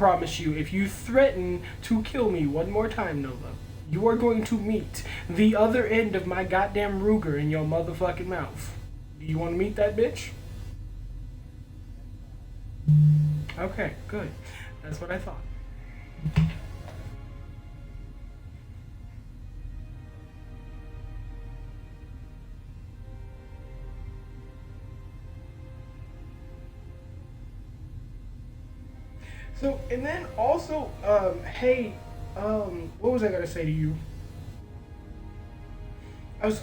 promise you, if you threaten to kill me one more time, Nova, you are going to meet the other end of my goddamn Ruger in your motherfucking mouth. Do you want to meet that bitch? Okay, good. That's what I thought. So, and then also, hey, what was I gonna say to you? I was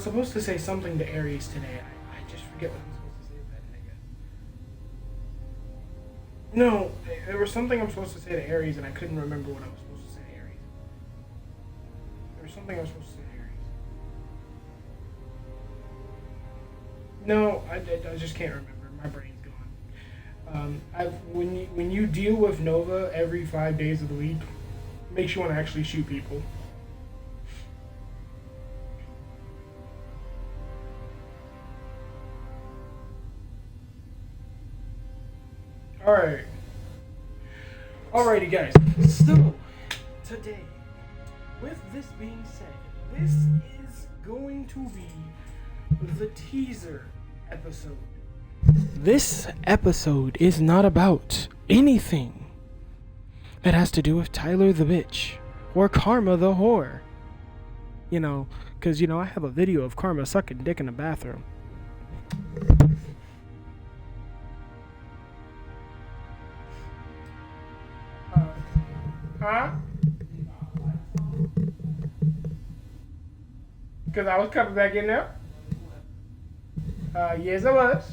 supposed to say something to Aries today. I just forget what I'm supposed to say to that nigga. No, there was something I'm supposed to say to Aries, and I couldn't remember what I was supposed to say to Aries. There was something I was supposed to say to Aries. No, I just can't remember. My brain's gone. When you deal with Nova every 5 days of the week, it makes you want to actually shoot people. Alright. Alrighty, guys. So, today, with this being said, this is going to be the teaser episode. This episode is not about anything that has to do with Tyler the bitch or Karma the whore. You know, because, you know, I have a video of Karma sucking dick in the bathroom. Huh? Because I was coming back in there? Yes, I was.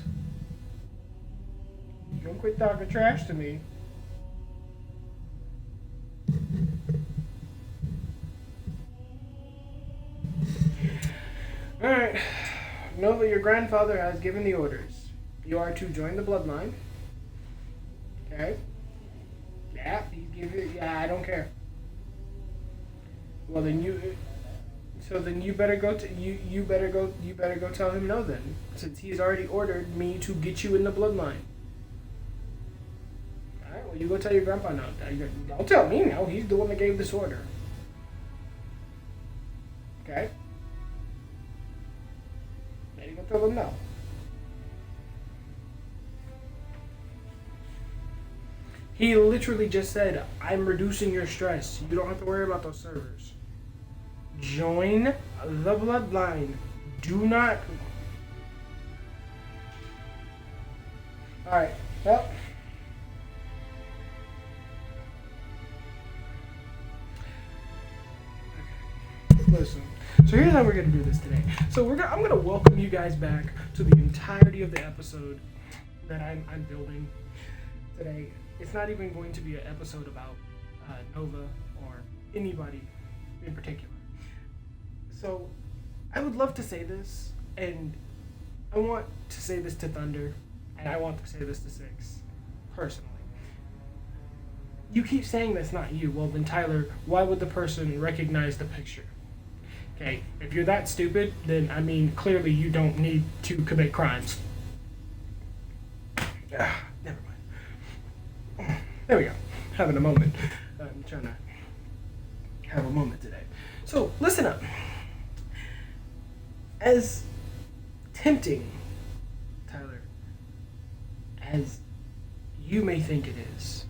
Don't quit talking trash to me. Alright. Nova, your grandfather has given the orders. You are to join the bloodline. Okay? Yeah, he's giving. Yeah, I don't care. Well, then you. So then you better go. You better go. You better go tell him no then, since he's already ordered me to get you in the bloodline. All right. Well, you go tell your grandpa no. Don't tell me no. He's the one that gave this order. Okay. Then you go tell him no. He literally just said, I'm reducing your stress. You don't have to worry about those servers. Join the bloodline. Do not. Alright, well. Listen. So here's how we're going to do this today. So I'm going to welcome you guys back to the entirety of the episode that I'm building today. It's not even going to be an episode about Nova or anybody in particular. So, I would love to say this, and I want to say this to Thunder, and I want to say this to Six, personally. You keep saying that's not you. Well, then Tyler, why would the person recognize the picture? Okay, if you're that stupid, then, I mean, clearly you don't need to commit crimes. Never mind. There we go. Having a moment. I'm trying to have a moment today. So, listen up. As tempting, Tyler, as you may think it is,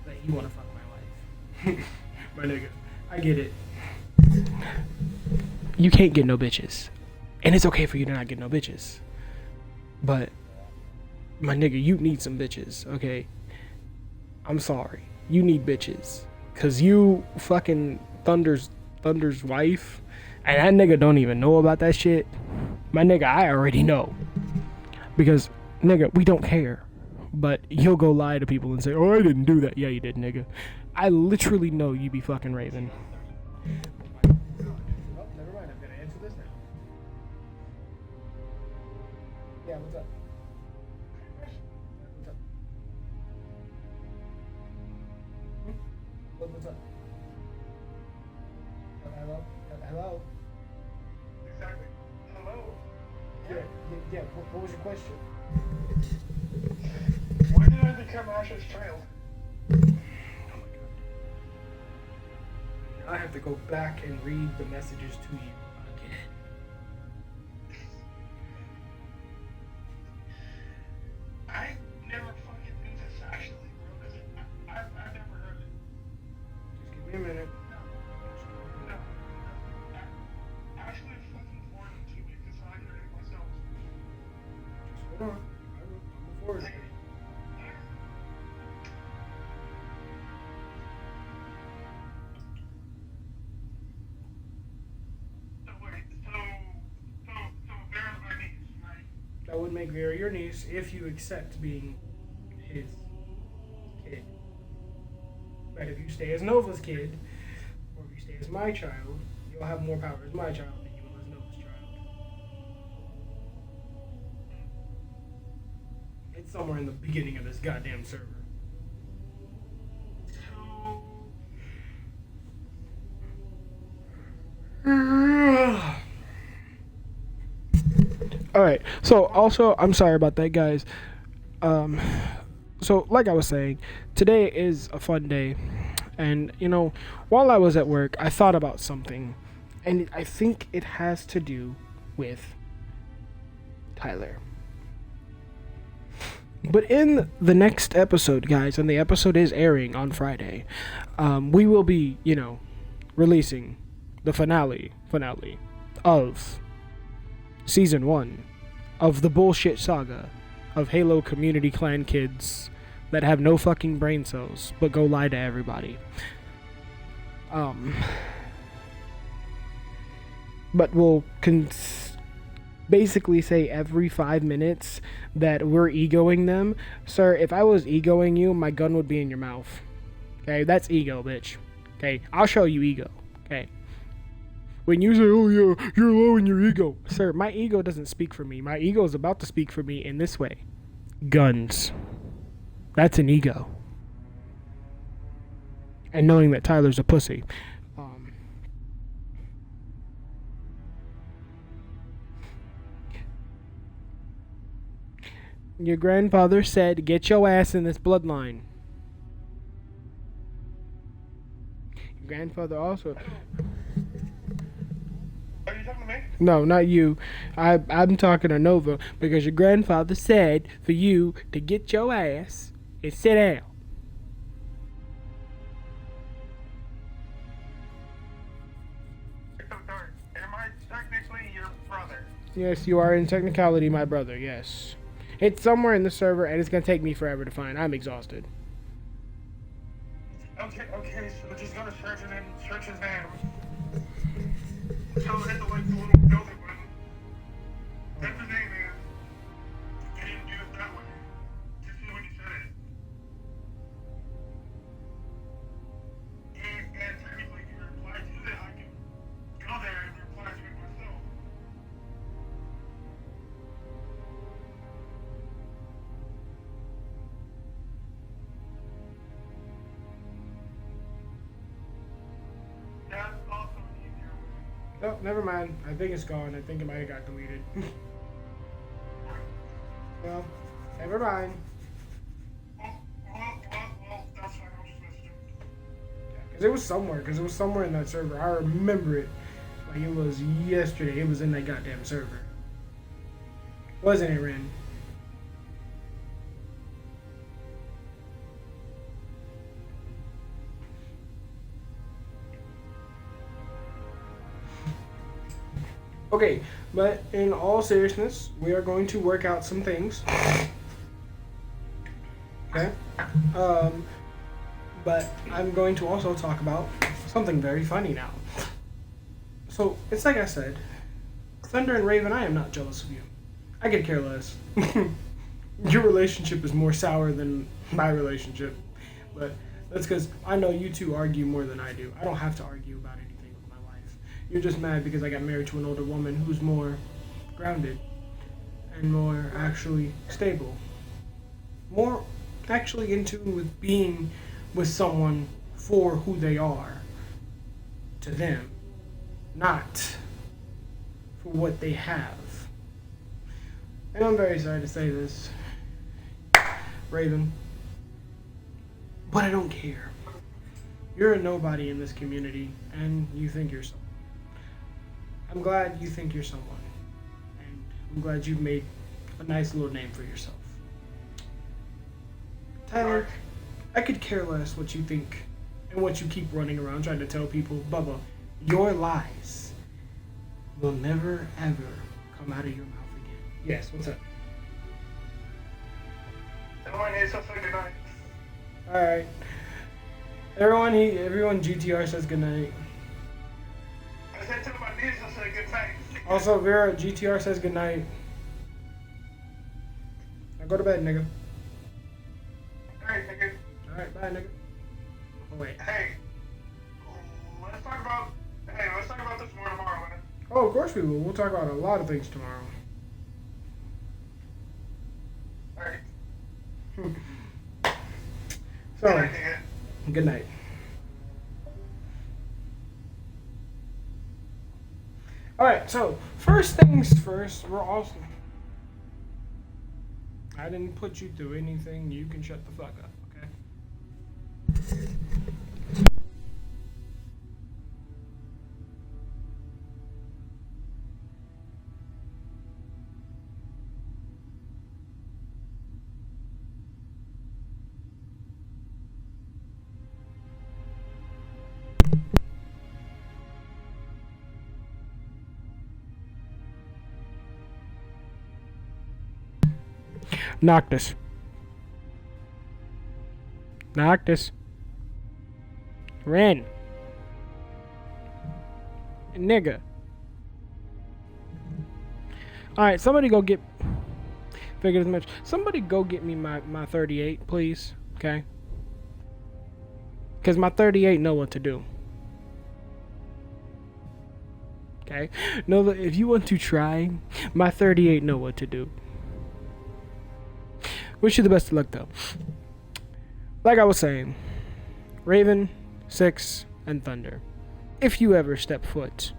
that you want to fuck my wife. My nigga, I get it. You can't get no bitches. And it's okay for you to not get no bitches. But, my nigga, you need some bitches, okay? I'm sorry. You need bitches. Cause you fucking Thunder's wife, and that nigga don't even know about that shit. My nigga, I already know. Because, nigga, we don't care. But you'll go lie to people and say, oh, I didn't do that. Yeah, you did, nigga. I literally know you be fucking Raven. Well, never mind. I'm gonna answer this now. Yeah, what's up? What's up? Hello? Hello? Exactly. Hello? Yeah. What was your question? Why did I become Asher's child? I have to go back and read the messages to you again. I never fucking knew this actually, bro, because I've never heard it. Just give me a minute. No. Actually fucking forward it to me because I heard it myself. Just hold on. I'm forward. So wait, so Vera's my niece, right? That would make Vera your niece if you accept being his kid. But if you stay as Nova's kid, or if you stay as my child, you'll have more power as my child than you will as Nova's child. It's somewhere in the beginning of this goddamn server. Alright, so also, I'm sorry about that, guys. So, like I was saying, today is a fun day. And, while I was at work, I thought about something. And I think it has to do with Tyler. But in the next episode, guys, and the episode is airing on Friday, we will be, releasing the finale of Season 1 of the bullshit saga of Halo community clan kids that have no fucking brain cells but go lie to everybody. But we'll basically say every 5 minutes that we're egoing them. Sir, if I was egoing you, my gun would be in your mouth. Okay, that's ego, bitch. Okay, I'll show you ego. Okay. When you say, oh yeah, you're low in your ego. Sir, my ego doesn't speak for me. My ego is about to speak for me in this way. Guns. That's an ego. And knowing that Tyler's a pussy. Your grandfather said, get your ass in this bloodline. Your grandfather also... Are you talking to me? No, not you. I'm talking to Nova because your grandfather said for you to get your ass and sit down. So sorry. Am I technically your brother? Yes, you are in technicality my brother, yes. It's somewhere in the server and it's going to take me forever to find. I'm exhausted. Okay, so just go to search and then search his name. So hit the little building button. Type his name in. And then do it that way. Just see when you said it. And technically if you reply to it, I can go there and reply to it myself. That's also an easier way. Oh, never mind. I think it's gone. I think it might have got deleted. Well, never mind. Well, that's what I was supposed to do. Because it was somewhere in that server. I remember it. Like it was yesterday. It was in that goddamn server. Wasn't it, Ren? Okay, but in all seriousness, we are going to work out some things. Okay? But I'm going to also talk about something very funny now. So, it's like I said, Thunder and Raven, I am not jealous of you. I could care less. Your relationship is more sour than my relationship. But that's because I know you two argue more than I do. I don't have to argue about anything with my life. You're just mad because I got married to an older woman who's more grounded and more actually stable. More actually in tune with being with someone for who they are to them, not for what they have. And I'm very sorry to say this, Raven, but I don't care. You're a nobody in this community, and you think you're someone. I'm glad you think you're someone, and I'm glad you've made a nice little name for yourself. Tyler, I could care less what you think and what you keep running around trying to tell people. Bubba, your lies will never, ever come out of your mouth again. Yes, what's up? Everyone needs to say goodnight. Alright. Everyone GTR says goodnight. I said to my niece, I said good night. Also, Vera, GTR says goodnight. Now go to bed, nigga. Hey, nigga. Alright, bye, nigga. Oh, wait. Hey, let's talk about this more tomorrow, man. Oh, of course we will. We'll talk about a lot of things tomorrow. Alright. So, Good night, nigga. good night. Alright, so, first things first, we're also... I didn't put you through anything. You can shut the fuck up, okay? Noctis. Noctis. Ren. Nigga. Alright, somebody go get... Figured as much. Somebody go get me my 38, please. Okay? Because my 38 know what to do. Okay? No, if you want to try, my 38 know what to do. Wish you the best of luck, though. Like I was saying, Raven, Six, and Thunder. If you ever step foot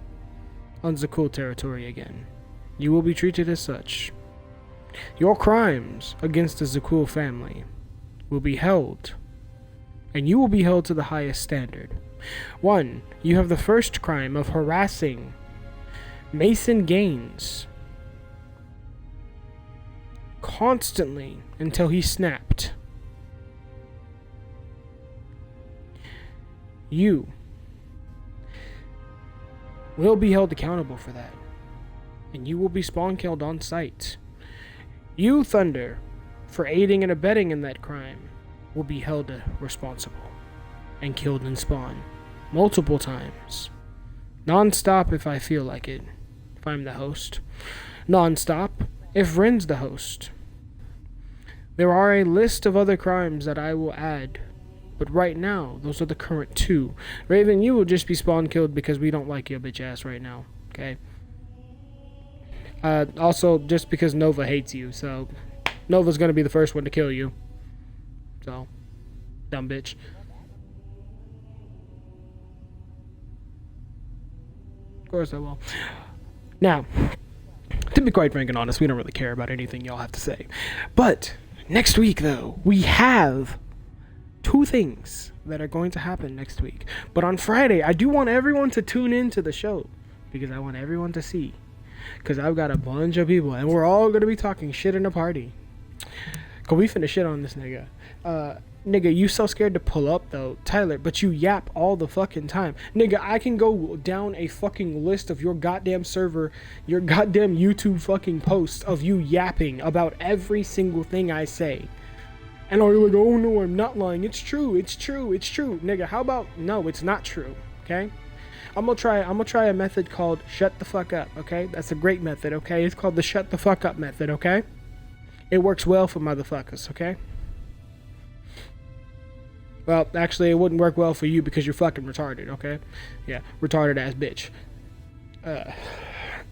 on Zakuul territory again, you will be treated as such. Your crimes against the Zakuul family will be held, and you will be held to the highest standard. 1. You have the first crime of harassing Mason Gaines constantly until he snapped. You will be held accountable for that, and you will be spawn killed on sight. You, Thunder, for aiding and abetting in that crime, will be held responsible and killed in spawn multiple times. Non-stop if I feel like it, if I'm the host. Non-stop if Ren's the host. There are a list of other crimes that I will add, but right now, those are the current 2. Raven, you will just be spawn killed because we don't like your bitch ass right now, okay? Also, just because Nova hates you, so Nova's gonna be the first one to kill you. So, dumb bitch. Of course I will. Now, to be quite frank and honest, we don't really care about anything y'all have to say. But next week, though, we have 2 things that are going to happen next week. But on Friday, I do want everyone to tune in to the show because I want everyone to see. Because I've got a bunch of people, and we're all going to be talking shit in the party. Because we finna shit on this nigga. Nigga, you so scared to pull up, though, Tyler, but you yap all the fucking time. Nigga, I can go down a fucking list of your goddamn server, your goddamn YouTube fucking posts of you yapping about every single thing I say. And are you like, oh no, I'm not lying. It's true, it's true, it's true. Nigga, how about, no, it's not true, okay? I'm gonna try a method called shut the fuck up, okay? That's a great method, okay? It's called the shut the fuck up method, okay? It works well for motherfuckers, okay? Well, actually, it wouldn't work well for you because you're fucking retarded, okay? Yeah, retarded ass bitch.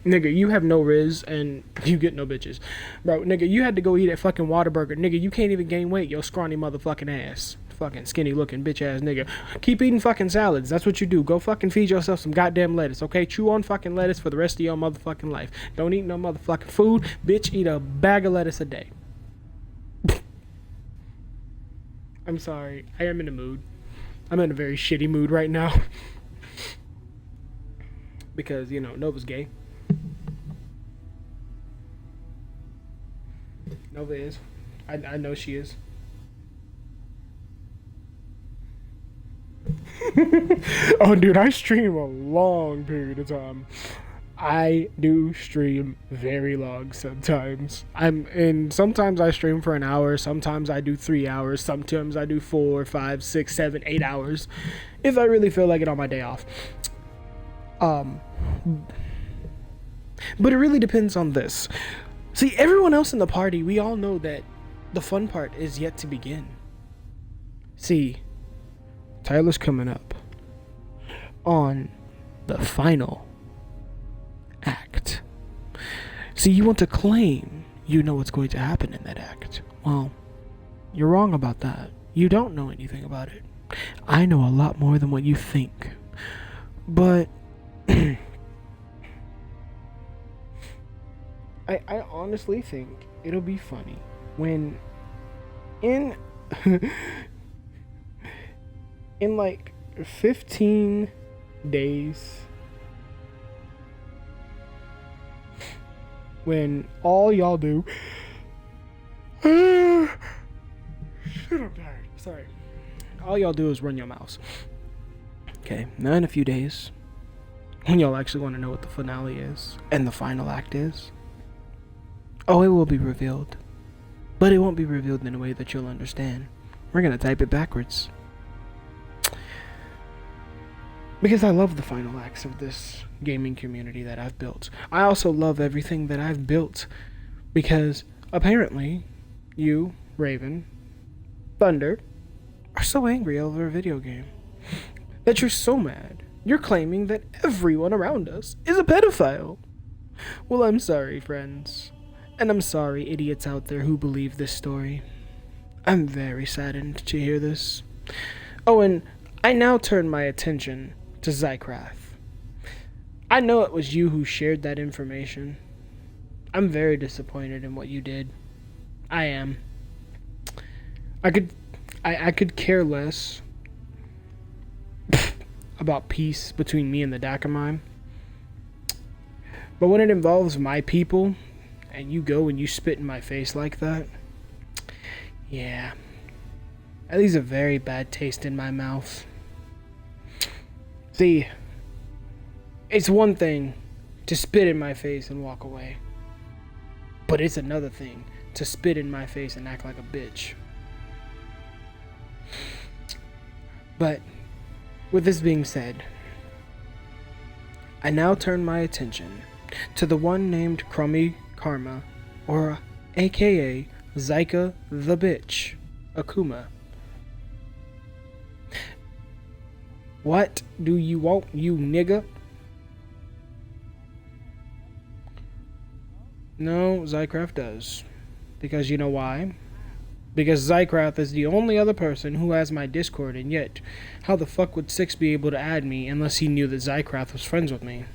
Nigga, you have no riz and you get no bitches. Bro, nigga, you had to go eat at fucking Whataburger. Nigga, you can't even gain weight, yo scrawny motherfucking ass. Fucking skinny looking bitch ass nigga. Keep eating fucking salads. That's what you do. Go fucking feed yourself some goddamn lettuce, okay? Chew on fucking lettuce for the rest of your motherfucking life. Don't eat no motherfucking food. Bitch, eat a bag of lettuce a day. I'm sorry. I am in the mood. I'm in a very shitty mood right now. Because, you know, Nova's gay. Nova is. I know she is. Oh, dude, I stream a long period of time. I do stream very long sometimes. Sometimes I stream for an hour, sometimes I do 3 hours, sometimes I do 4, 5, 6, 7, 8 hours. If I really feel like it on my day off. But it really depends on this. See, everyone else in the party, we all know that the fun part is yet to begin. See, Tyler's coming up on the final act. See, you want to claim you know what's going to happen in that act. Well, you're wrong about that. You don't know anything about it. I know a lot more than what you think. But I honestly think it'll be funny when in like 15 days, when all y'all do shit, I'm tired. Sorry. All y'all do is run your mouths. Okay, now in a few days, when y'all actually want to know what the finale is and the final act is, oh, it will be revealed. But it won't be revealed in a way that you'll understand. We're gonna type it backwards. Because I love the final acts of this gaming community that I've built. I also love everything that I've built because apparently you, Raven, Thunder, are so angry over a video game that you're so mad. You're claiming that everyone around us is a pedophile. Well, I'm sorry, friends. And I'm sorry, idiots out there who believe this story. I'm very saddened to hear this. Oh, and I now turn my attention to Zykrath. I know it was you who shared that information. I'm very disappointed in what you did. I am. I could care less about peace between me and the Dakamine. But when it involves my people, and you go and you spit in my face like that, yeah, that leaves a very bad taste in my mouth. See, it's one thing to spit in my face and walk away, but it's another thing to spit in my face and act like a bitch. But with this being said, I now turn my attention to the one named Crummy Karma, or aka Zyka the Bitch, Akuma. What do you want, you nigga? No, Zykrath does. Because you know why? Because Zykrath is the only other person who has my Discord, and yet, how the fuck would Six be able to add me unless he knew that Zykrath was friends with me?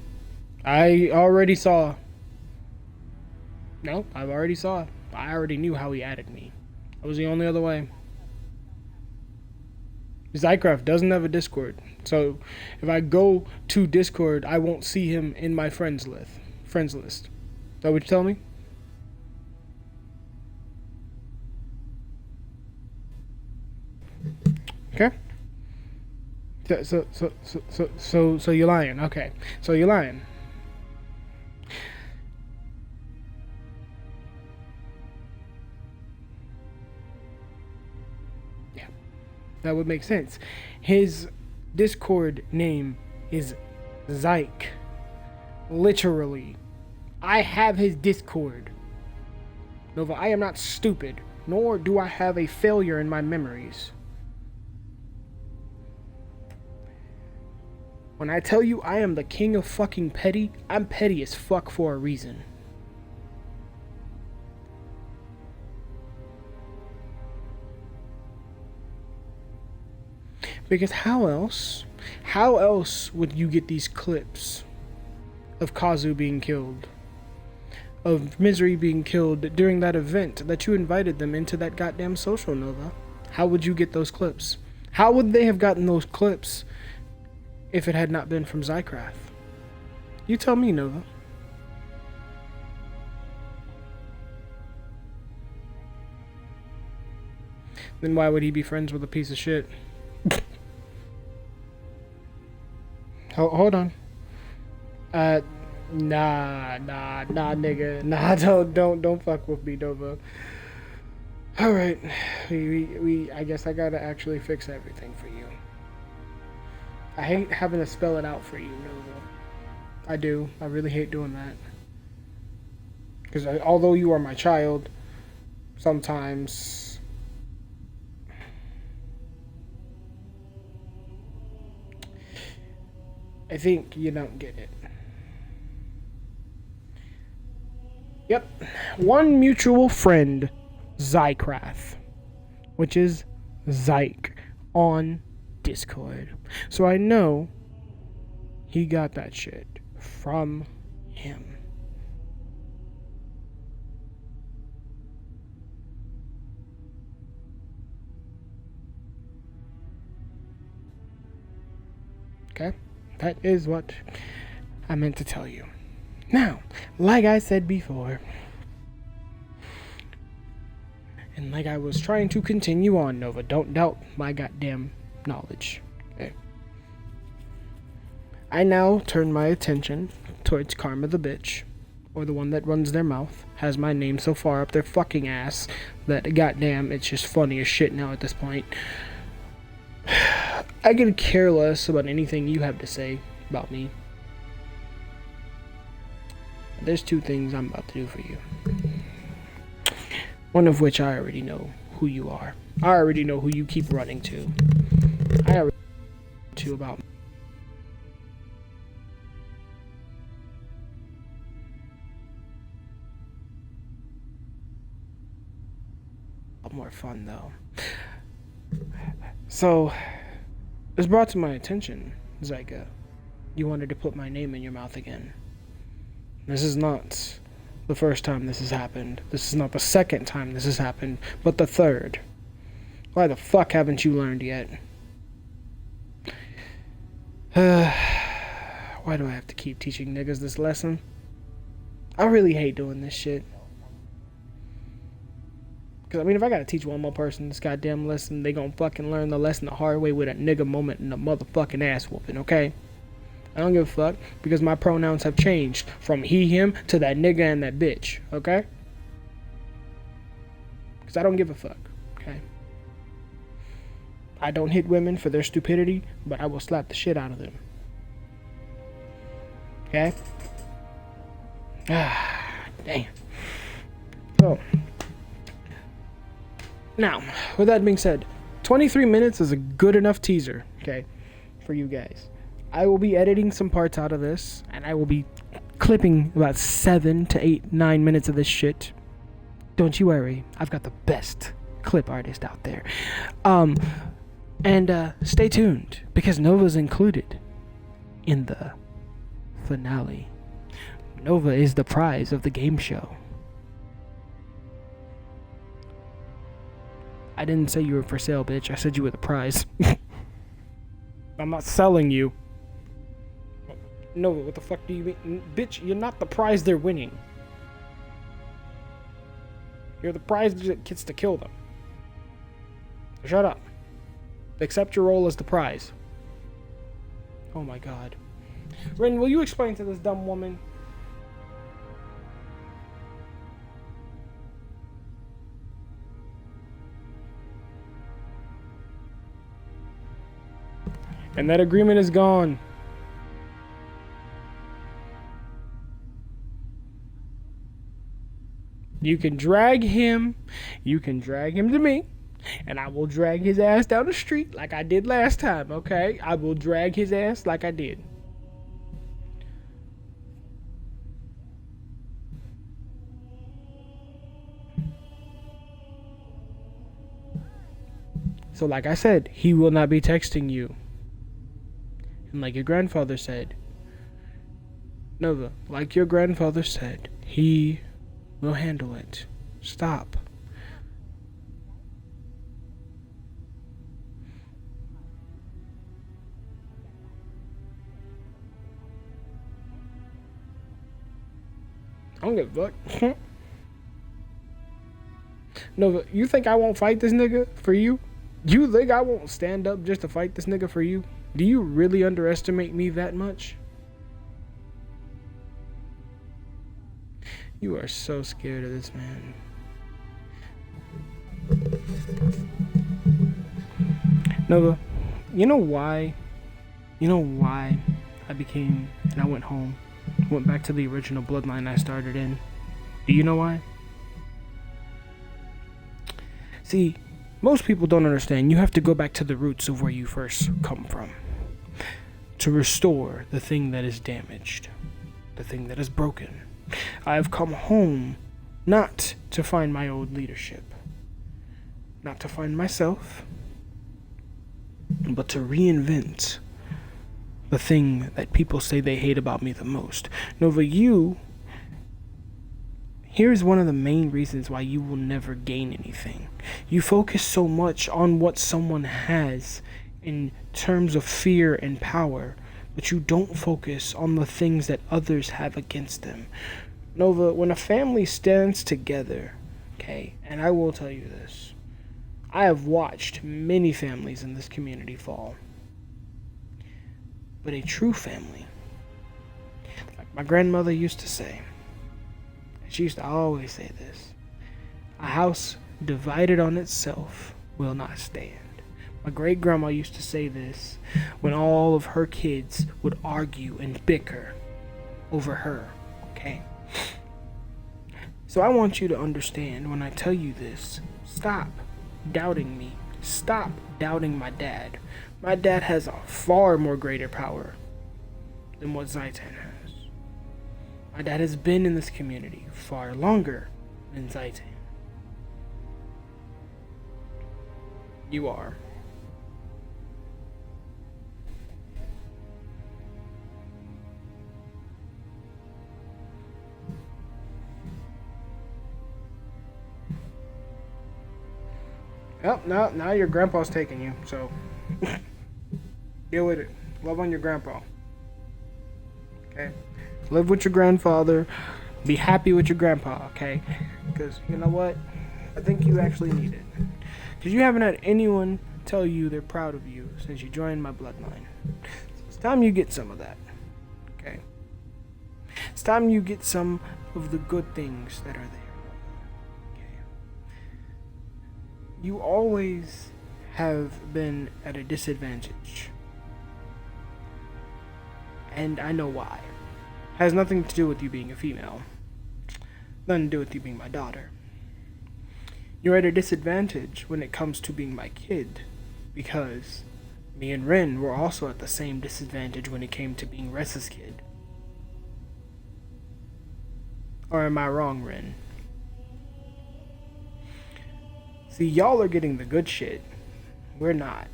I already saw. No, I already saw. I already knew how he added me. That was the only other way. Zykrath doesn't have a Discord, so if I go to Discord, I won't see him in my friends list. Is that what you tell me? Okay. So you're lying. Okay. So you're lying. Yeah. That would make sense. His Discord name is Zyke. Literally. I have his Discord. Nova, I am not stupid, nor do I have a failure in my memories. When I tell you I am the king of fucking petty, I'm petty as fuck for a reason. Because how else would you get these clips of Kazu being killed? Of Misery being killed during that event that you invited them into that goddamn social, Nova? How would you get those clips? How would they have gotten those clips if it had not been from Zycraft? You tell me, Nova. Then why would he be friends with a piece of shit? Hold on. Nah, nigga. Nah, don't fuck with me, Nova. Alright. I guess I gotta actually fix everything for you. I hate having to spell it out for you, Nova. I do. I really hate doing that. Because although you are my child, sometimes I think you don't get it. Yep. One mutual friend, Zycraft, which is Zyke on Discord. So I know he got that shit from him. Okay? That is what I meant to tell you. Now, like I said before, and like I was trying to continue on, Nova, don't doubt my goddamn knowledge. Okay? I now turn my attention towards Karma the bitch, or the one that runs their mouth, has my name so far up their fucking ass that goddamn, it's just funny as shit now at this point. I could care less about anything you have to say about me. There's two things I'm about to do for you. One of which I already know who you are. I already know who you keep running to. I already know to about more fun though. So, it's brought to my attention, Zyka. You wanted to put my name in your mouth again. This is not the first time this has happened. This is not the second time this has happened, but the third. Why the fuck haven't you learned yet? Why do I have to keep teaching niggas this lesson? I really hate doing this shit. Because, I mean, if I gotta teach one more person this goddamn lesson, they gonna fucking learn the lesson the hard way with a nigga moment and a motherfucking ass whooping, okay? I don't give a fuck, because my pronouns have changed from he, him, to that nigga and that bitch, okay? Because I don't give a fuck, okay? I don't hit women for their stupidity, but I will slap the shit out of them. Okay? Ah, damn. So, now, with that being said, 23 minutes is a good enough teaser, okay, for you guys. I will be editing some parts out of this, and I will be clipping about 7 to 8, 9 minutes of this shit. Don't you worry, I've got the best clip artist out there. And stay tuned, because Nova's included in the finale. Nova is the prize of the game show. I didn't say you were for sale, bitch. I said you were the prize. I'm not selling you. Nova, what the fuck do you mean? Bitch, you're not the prize they're winning. You're the prize that gets to kill them. Shut up. Accept your role as the prize. Oh my god. Ren, will you explain to this dumb woman? And that agreement is gone. You can drag him to me, and I will drag his ass down the street like I did last time, okay? I will drag his ass like I did. So like I said, he will not be texting you. And like your grandfather said, Nova, like your grandfather said, he will handle it. Stop. I don't give a fuck. No, you think I won't fight this nigga for you? You think I won't stand up just to fight this nigga for you? Do you really underestimate me that much? You are so scared of this man. Nova, you know why? You know why I went home, went back to the original bloodline I started in? Do you know why? See, most people don't understand. You have to go back to the roots of where you first come from to restore the thing that is damaged, the thing that is broken. I have come home not to find my old leadership, not to find myself, but to reinvent the thing that people say they hate about me the most. Nova, here's one of the main reasons why you will never gain anything. You focus so much on what someone has in terms of fear and power, but you don't focus on the things that others have against them. Nova, when a family stands together, okay, and I will tell you this, I have watched many families in this community fall. But a true family, like my grandmother used to say, she used to always say this, a house divided on itself will not stand. My great grandma used to say this when all of her kids would argue and bicker over her, okay? So I want you to understand when I tell you this, stop doubting me. Stop doubting my dad. My dad has a far more greater power than what Zaitan has. My dad has been in this community far longer than Zaitan. You are. Yep, now your grandpa's taking you, so deal with it. Love on your grandpa. Okay? Live with your grandfather. Be happy with your grandpa, okay? Because, you know what? I think you actually need it. Because you haven't had anyone tell you they're proud of you since you joined my bloodline. So it's time you get some of that, okay? It's time you get some of the good things that are there. You always have been at a disadvantage. And I know why. It has nothing to do with you being a female. Nothing to do with you being my daughter. You're at a disadvantage when it comes to being my kid. Because me and Ren were also at the same disadvantage when it came to being Ressa's kid. Or am I wrong, Ren? See, y'all are getting the good shit. We're not.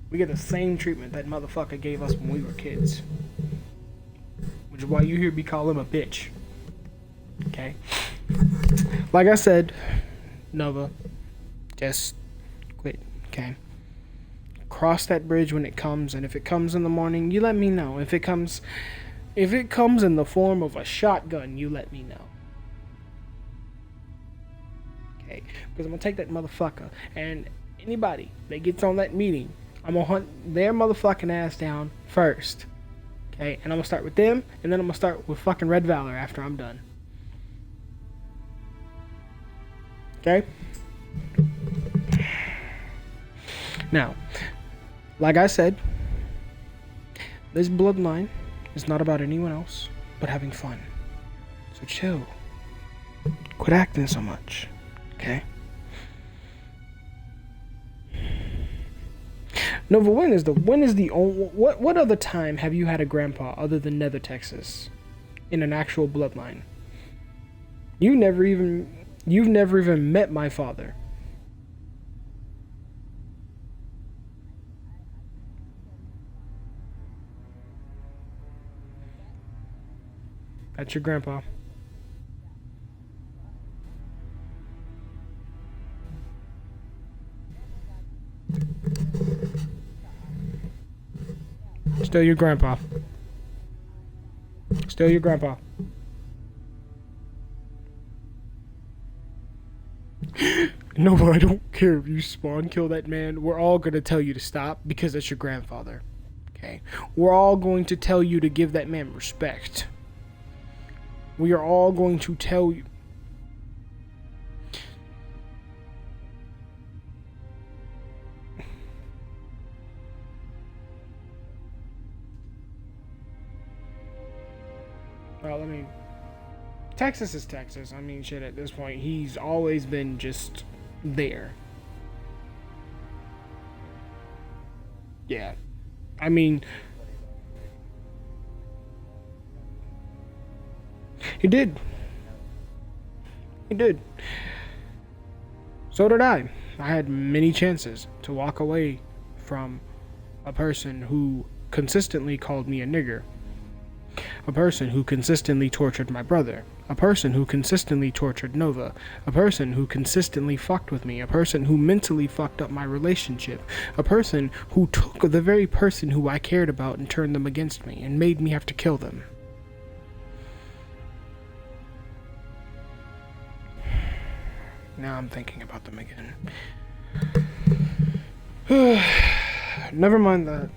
We get the same treatment that motherfucker gave us when we were kids. Which is why you hear me call him a bitch. Okay? Like I said, Nova, just quit, okay? Cross that bridge when it comes, and if it comes in the morning, you let me know. If it comes in the form of a shotgun, you let me know. Because I'm going to take that motherfucker, and anybody that gets on that meeting, I'm going to hunt their motherfucking ass down first. Okay? And I'm going to start with them, and then I'm going to start with fucking Red Valor after I'm done. Okay? Now, like I said, this bloodline is not about anyone else but having fun. So chill. Quit acting so much. Okay? Nova, what other time have you had a grandpa other than Nether Texas in an actual bloodline? You've never even met my father. That's your grandpa. Still your grandpa. Still your grandpa. Nova, I don't care if you spawn kill that man. We're all gonna tell you to stop because that's your grandfather. Okay? We're all going to tell you to give that man respect. We are all going to tell you. Well, I mean, Texas is Texas. I mean, shit, at this point, he's always been just there. Yeah. I mean, he did. He did. So did I. I had many chances to walk away from a person who consistently called me a nigger. A person who consistently tortured my brother. A person who consistently tortured Nova. A person who consistently fucked with me. A person who mentally fucked up my relationship. A person who took the very person who I cared about and turned them against me and made me have to kill them. Now I'm thinking about them again. Never mind that.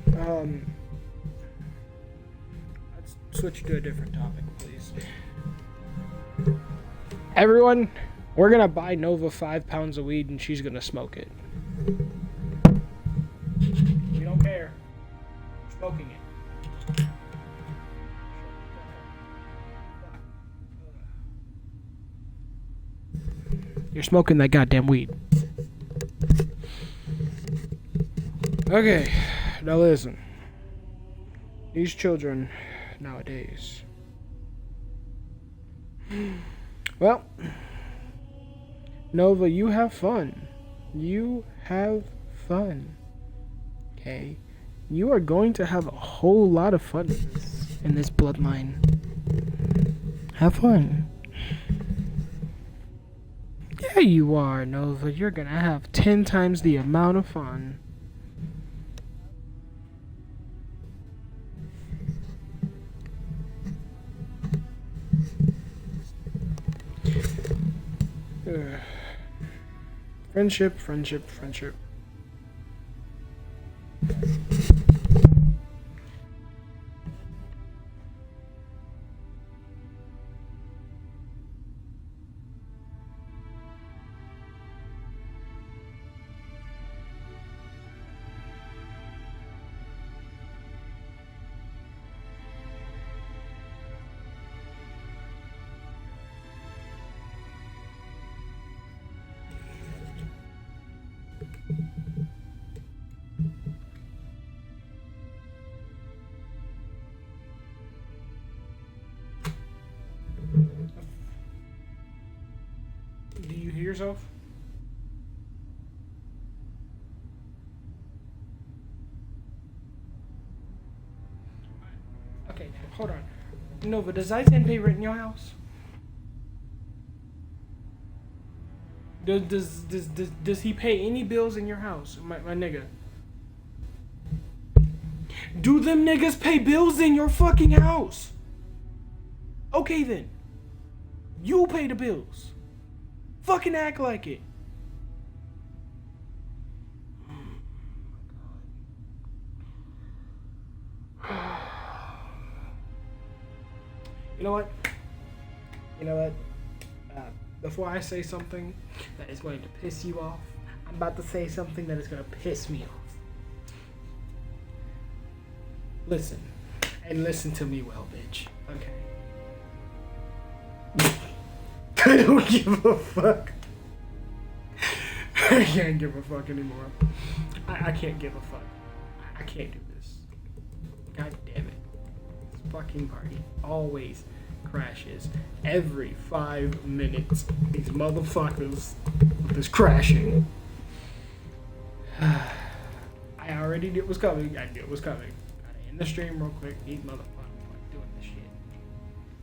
Let's switch to a different topic, please. Everyone, we're gonna buy Nova 5 pounds of weed and she's gonna smoke it. We don't care. We're smoking it. You're smoking that goddamn weed. Okay, now listen. These children nowadays. Well, Nova, you have fun. You have fun. Okay? You are going to have a whole lot of fun in this bloodline. Have fun. Yeah, you are, Nova. You're gonna have 10 times the amount of fun. Friendship, friendship, friendship. Do you hear yourself? Okay, hold on. Nova, does Zaitan pay rent in your house? Does he pay any bills in your house, my nigga? Do them niggas pay bills in your fucking house? Okay then. You pay the bills. Fucking act like it. You know what? Before I say something that is going to piss you off, I'm about to say something that is going to piss me off. Listen. And listen to me well, bitch. Okay. I don't give a fuck. I can't give a fuck anymore. I can't give a fuck. I can't do this. God damn it. This fucking party always crashes. Every 5 minutes, these motherfuckers with this crashing. I already knew it was coming. I knew it was coming. Gotta end the stream real quick. These motherfuckers.